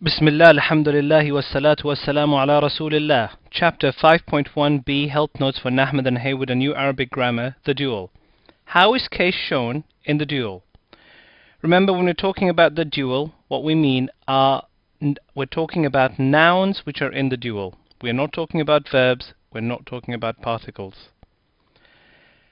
Bismillah, alhamdulillah, wassalatu wassalamu ala rasulillah. Chapter 5.1b, Help Notes for Nahmad and Haywood, a New Arabic Grammar, the dual. How is case shown in the dual? Remember, when we're talking about the dual, what we mean are, we're talking about nouns which are in the dual. We're not talking about verbs, we're not talking about particles.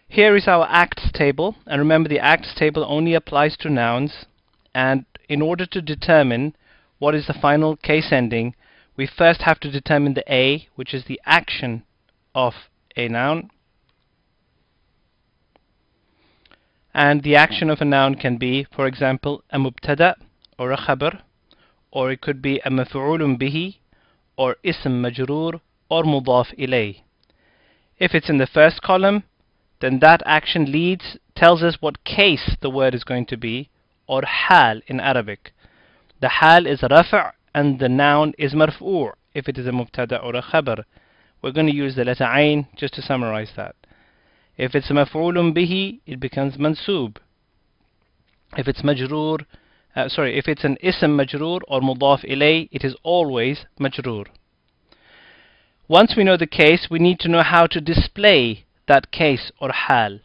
Here is our acts table, and remember the acts table only applies to nouns, and in order to determine what is the final case ending, we first have to determine the A, which is the action of a noun. And the action of a noun can be, for example, a mubtada or a khabar, or it could be a maf'ulun bihi, or ism majroor, or mudaf ilay. If it's in the first column, then that action tells us what case the word is going to be, or hal in Arabic. The hal is rafa' and the noun is marfu' if it is a mubtada or a khabar. We're going to use the letter ayn just to summarize that. If it's maf'ulun bihi, it becomes mansub. If it's majroor, if it's an ism majroor or mudaf ilay, it is always majroor. Once we know the case, we need to know how to display that case or hal,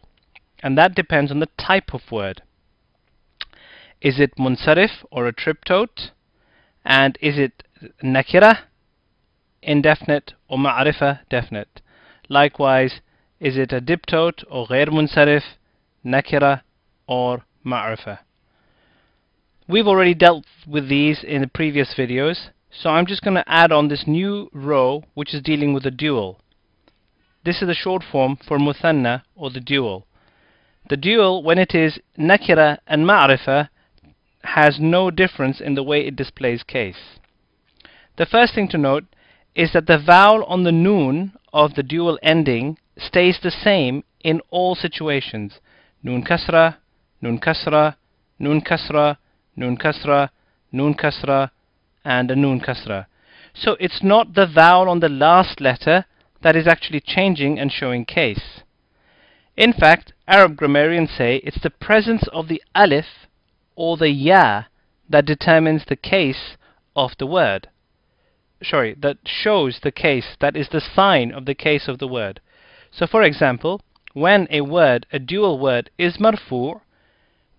and that depends on the type of word. Is it munsarif or a triptote? And is it nakira, indefinite, or ma'rifa, definite? Likewise, is it a diptote or ghair munsarif, nakira, or ma'rifa? We've already dealt with these in the previous videos, so I'm just going to add on this new row which is dealing with the dual. This is the short form for muthanna, or the dual. The dual, when it is nakira and ma'rifa, has no difference in the way it displays case. The first thing to note is that the vowel on the noon of the dual ending stays the same in all situations. Noon kasra, noon kasra, noon kasra, noon kasra, noon kasra, and a noon kasra. So it's not the vowel on the last letter that is actually changing and showing case. In fact, Arab grammarians say it's the presence of the alif or the ya that determines the case of the word. That shows the case, that is the sign of the case of the word. So for example, when a dual word is marfu',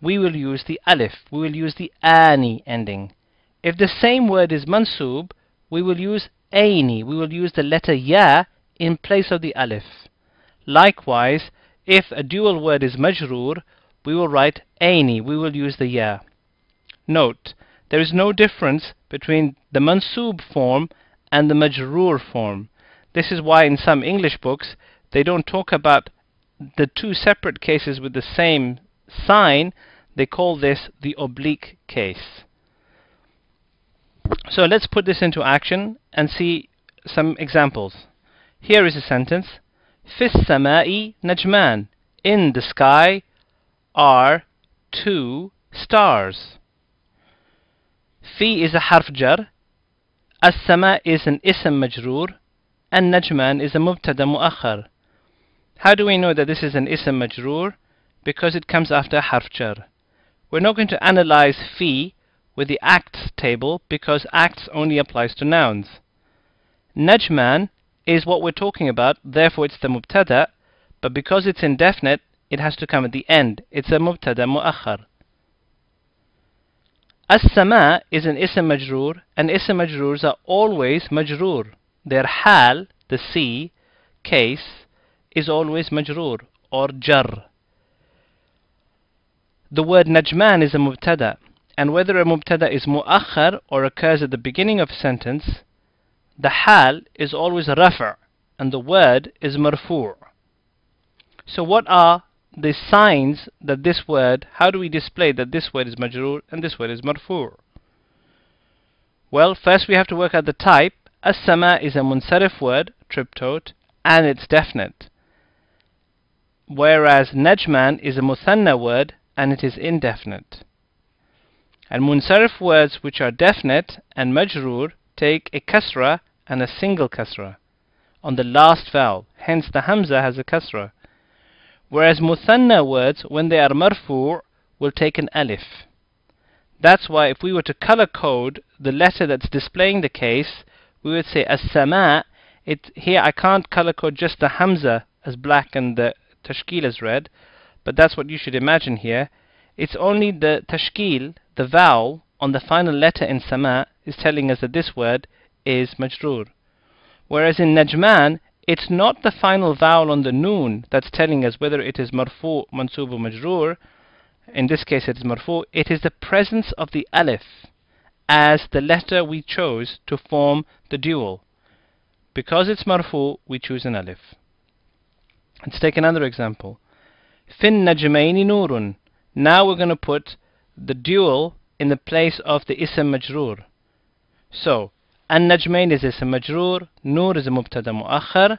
we will use the alif, we will use the ani ending. If the same word is mansub, we will use aini, we will use the letter ya in place of the alif. Likewise, if a dual word is majroor, we will write aini, we will use the ya. Note, there is no difference between the mansub form and the majroor form. This is why in some English books they don't talk about the two separate cases with the same sign. They call this the oblique case. So let's put this into action and see some examples. Here is a sentence. Fis samai najman. In the sky are two stars. Fi is a harf jar. As-sama is an ism majroor. And najman is a mubtada muakhar. How do we know that this is an ism majroor? Because it comes after harf jar. We're not going to analyze fi with the acts table because acts only applies to nouns. Najman is what we're talking about, therefore it's the mubtada, but because it's indefinite, it has to come at the end. It's a mubtada muakhar. As-sama is an ism majroor, and ism majroors are always majroor. Their hal, the C, case, is always majroor or jar. The word najman is a mubtada, and whether a mubtada is muakhar or occurs at the beginning of a sentence, the hal is always rafa' and the word is marfu'. So what are the signs that this word, how do we display that this word is majroor and this word is marfu'? Well, first we have to work out the type. As-sama is a munsarif word, triptote, and it's definite. Whereas najman is a muthanna word and it is indefinite. And munsarif words which are definite and majroor take a kasra and a single kasra on the last vowel. Hence the hamza has a kasra. Whereas muthanna words, when they are marfu', will take an alif. That's why if we were to color code the letter that's displaying the case, we would say as-sama. Here I can't color code just the hamza as black and the tashkil as red, but that's what you should imagine here. It's only the tashkil, the vowel on the final letter in sama, is telling us that this word is majroor. Whereas in najman, it's not the final vowel on the noon that's telling us whether it is marfu, mansub or majroor. In this case it is marfu. It is the presence of the alif as the letter we chose to form the dual. Because it's marfu, we choose an alif. Let's take another example. Fin najmayni nurun. Now we're going to put the dual in the place of the ism majroor. So, an-najmayn is ism majroor, nur is a mubtada muakhar.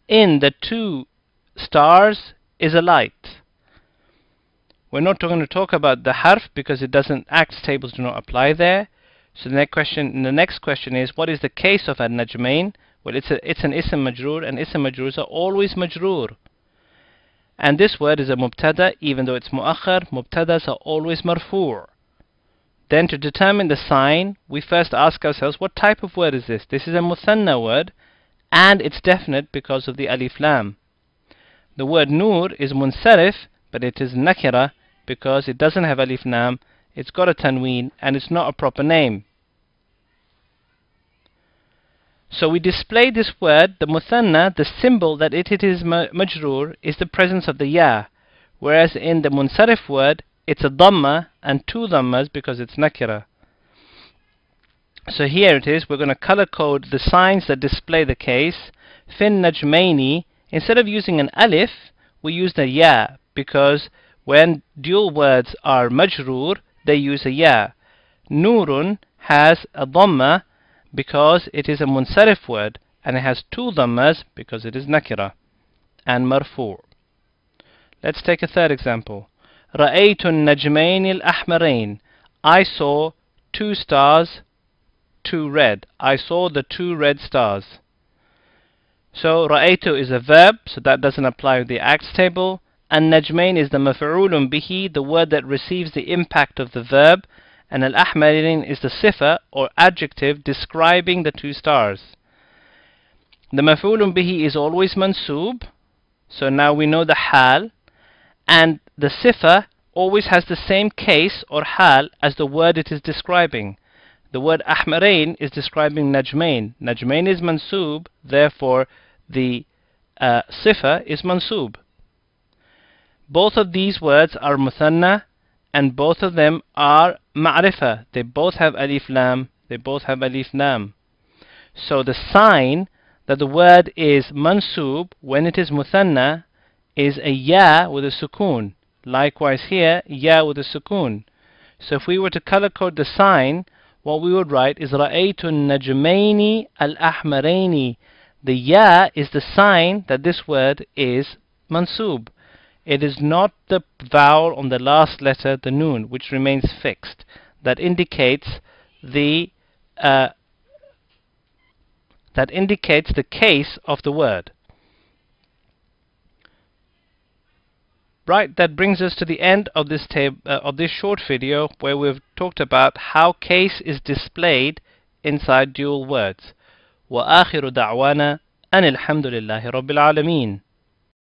In the two stars is a light. We're not going to talk about the harf because it doesn't, acts tables do not apply there. So the next question is, what is the case of an-najmayn? Well, it's an ism majroor, and ism majroors are always majroor. And this word is a mubtada, even though it's muakhar, mubtadas are always marfu'. Then to determine the sign, we first ask ourselves, what type of word is this? This is a muthanna word, and it's definite because of the alif lam. The word nur is munsarif, but it is nakira because it doesn't have alif lam, it's got a tanween, and it's not a proper name. So we display this word, the muthanna, the symbol that it is majroor is the presence of the ya, whereas in the munsarif word, it's a dhamma and two dhammas because it's nakira. So here it is, we're going to color code the signs that display the case. Fin najmayni, instead of using an alif, we use the ya, because when dual words are majroor, they use a ya. Nurun has a dhamma because it is a munsarif word, and it has two dhammas because it is nakira and marfu'. Let's take a third example. رأيت النجمين الأحمرين. I saw two stars, two red. I saw the two red stars. So رأيت is a verb, so that doesn't apply with the acts table. And najmain is the maf'ulun bihi, the word that receives the impact of the verb. And al-ahmarin is the sifa or adjective describing the two stars. The maf'ulun bihi is always mansub, so now we know the hal. And the sifa always has the same case or hal as the word it is describing. The word ahmarain is describing najmain. Najmain is mansub, therefore the sifa is mansub. Both of these words are muthanna, and both of them are ma'rifah. They both have alif lam. They both have alif lam. So the sign that the word is mansub when it is muthanna is a ya with a sukoon. Likewise here, ya with a sukoon. So if we were to color code the sign, what we would write is رأيت النجمين الأحمرين. The ya is the sign that this word is mansub. It is not the vowel on the last letter, the noon, which remains fixed. That indicates the case of the word. Right, that brings us to the end of this short video where we've talked about how case is displayed inside dual words. وآخر دعوانا أن الحمد لله رب العالمين.